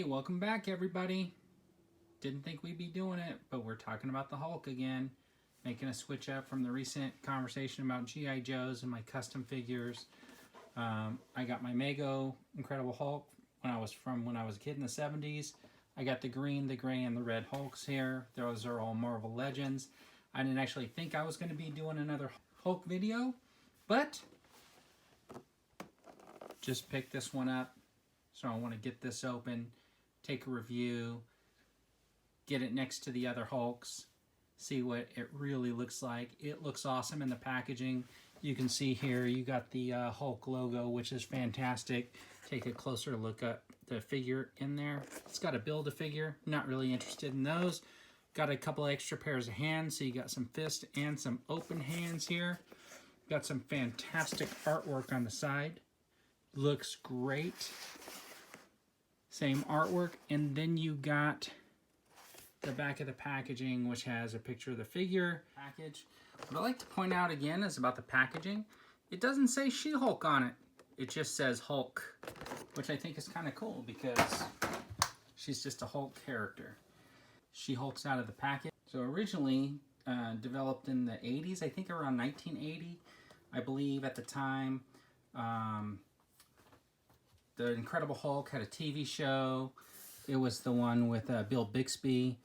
Hey, welcome back everybody. Didn't think we'd be doing it, but we're talking about the Hulk again. Making a switch up from the recent conversation about G.I. Joes and my custom figures. I got my Mego Incredible Hulk when I was a kid in the 70s. I got the green, the gray, and the red Hulks here. Those are all Marvel Legends. I didn't actually think I was going to be doing another Hulk video, but just picked this one up. So I want to get this open, take a review, get it next to the other Hulks, see what it really looks like. It looks awesome in the packaging. You can see here you got the Hulk logo, which is fantastic. Take a closer look at the figure in there. It's got a Build-A-Figure. Not really interested in those. Got a couple extra pairs of hands, so you got some fist and some open hands here. Got some fantastic artwork on the side. Looks great. Same artwork, and then you got the back of the packaging, which has a picture of the figure package. What I like to point out again is about the packaging. It doesn't say She-Hulk on it. It just says Hulk, which I think is kind of cool because she's just a Hulk character. She-Hulk's out of the package. So originally developed in the 80s, I think around 1980, I believe at the time. The Incredible Hulk had a TV show. It was the one with Bill Bixby.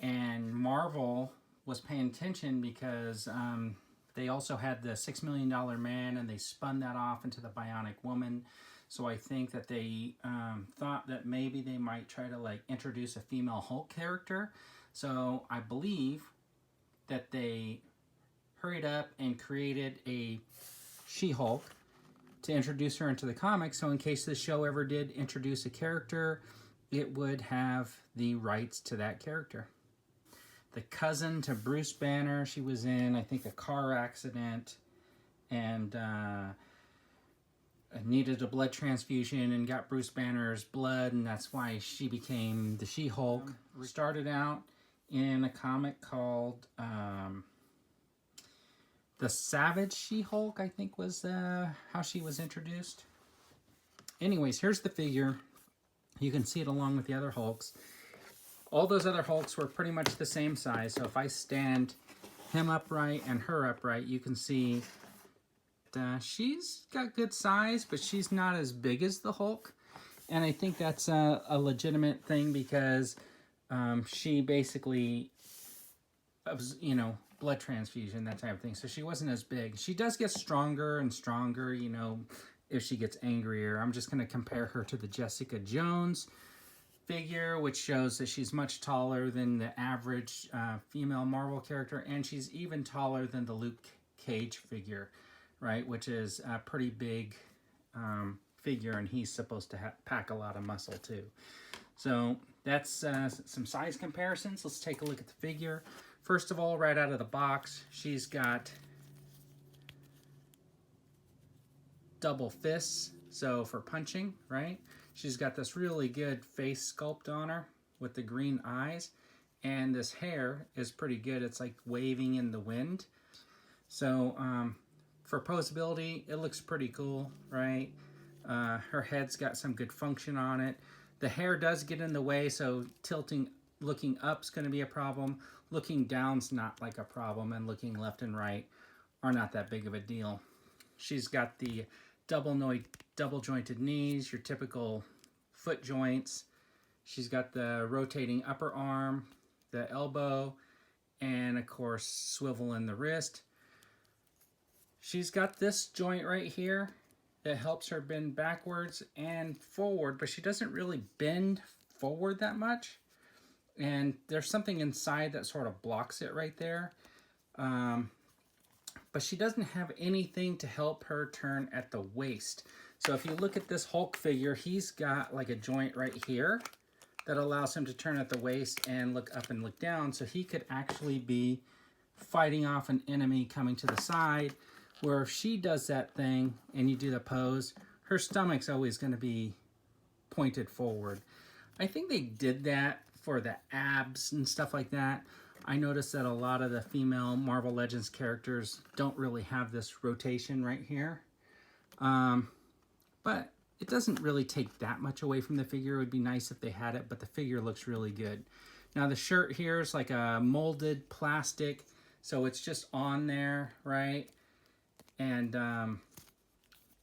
And Marvel was paying attention because they also had the $6 Million Man, and they spun that off into the Bionic Woman. So I think that they thought that maybe they might try to like introduce a female Hulk character. So I believe that they hurried up and created a She-Hulk to introduce her into the comics, so in case the show ever did introduce a character, it would have the rights to that character. The cousin to Bruce Banner, she was in, I think, a car accident and needed a blood transfusion and got Bruce Banner's blood, and that's why she became the She-Hulk. Started out in a comic called The Savage She-Hulk, I think, was how she was introduced. Anyways, here's the figure. You can see it along with the other Hulks. All those other Hulks were pretty much the same size. So if I stand him upright and her upright, you can see she's got good size, but she's not as big as the Hulk. And I think that's a legitimate thing because she basically, you know, blood transfusion, that type of thing. So she wasn't as big. She does get stronger and stronger, you know, if she gets angrier. I'm just going to compare her to the Jessica Jones figure, which shows that she's much taller than the average female Marvel character, and she's even taller than the Luke Cage figure, right, which is a pretty big figure, and he's supposed to pack a lot of muscle too. So that's some size comparisons. Let's take a look at the figure. First of all, right out of the box, she's got double fists, so for punching, right? She's got this really good face sculpt on her with the green eyes, and this hair is pretty good. It's like waving in the wind. So for posability, it looks pretty cool, right? Her head's got some good function on it. The hair does get in the way, so tilting, looking up's going to be a problem. Looking down's not like a problem, and looking left and right are not that big of a deal. She's got the double jointed knees, your typical foot joints. She's got the rotating upper arm, the elbow, and of course swivel in the wrist. She's got this joint right here that helps her bend backwards and forward, but she doesn't really bend forward that much. And there's something inside that sort of blocks it right there. But she doesn't have anything to help her turn at the waist. So if you look at this Hulk figure, he's got like a joint right here that allows him to turn at the waist and look up and look down. So he could actually be fighting off an enemy coming to the side, where if she does that thing and you do the pose, her stomach's always going to be pointed forward. I think they did that for the abs and stuff like that. I noticed that a lot of the female Marvel Legends characters don't really have this rotation right here. But it doesn't really take that much away from the figure. It would be nice if they had it, but the figure looks really good. Now the shirt here is like a molded plastic, so it's just on there, right? And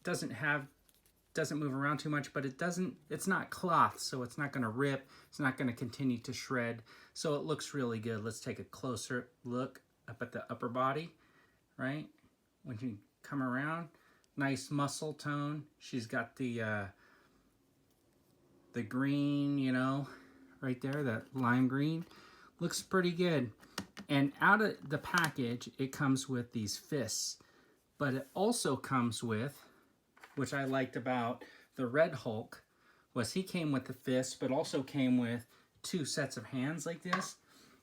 doesn't move around too much, but it's not cloth, so it's not gonna rip, it's not gonna continue to shred, so it looks really good. Let's take a closer look up at the upper body, right? When you come around, nice muscle tone. She's got the green, you know, right there, that lime green. Looks pretty good. And out of the package, it comes with these fists, but it also comes with, which I liked about the Red Hulk, was he came with the fist, but also came with 2 sets of hands like this.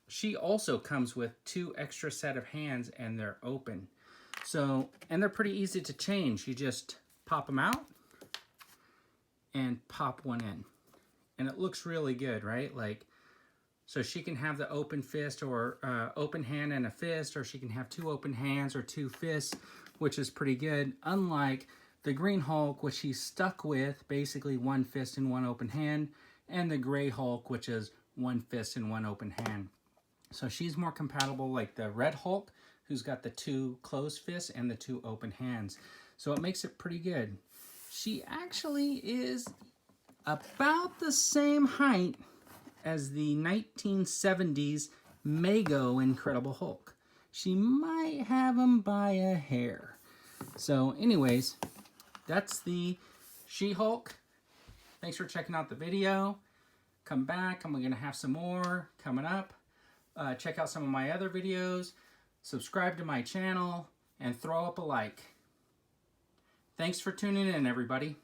She also comes with 2 extra set of hands, and they're open. So, and they're pretty easy to change. You just pop them out and pop one in. And it looks really good, right? Like, so she can have the open fist or open hand and a fist, or she can have 2 open hands or 2 fists, which is pretty good. Unlike the Green Hulk, which he's stuck with basically 1 fist and 1 open hand, and the Gray Hulk, which is 1 fist and 1 open hand. So she's more compatible like the Red Hulk, who's got the 2 closed fists and the 2 open hands. So it makes it pretty good. She actually is about the same height as the 1970s Mego Incredible Hulk. She might have him by a hair. So anyways, that's the She-Hulk. Thanks for checking out the video. Come back, and we're gonna have some more coming up. Check out some of my other videos. Subscribe to my channel, and throw up a like. Thanks for tuning in, everybody.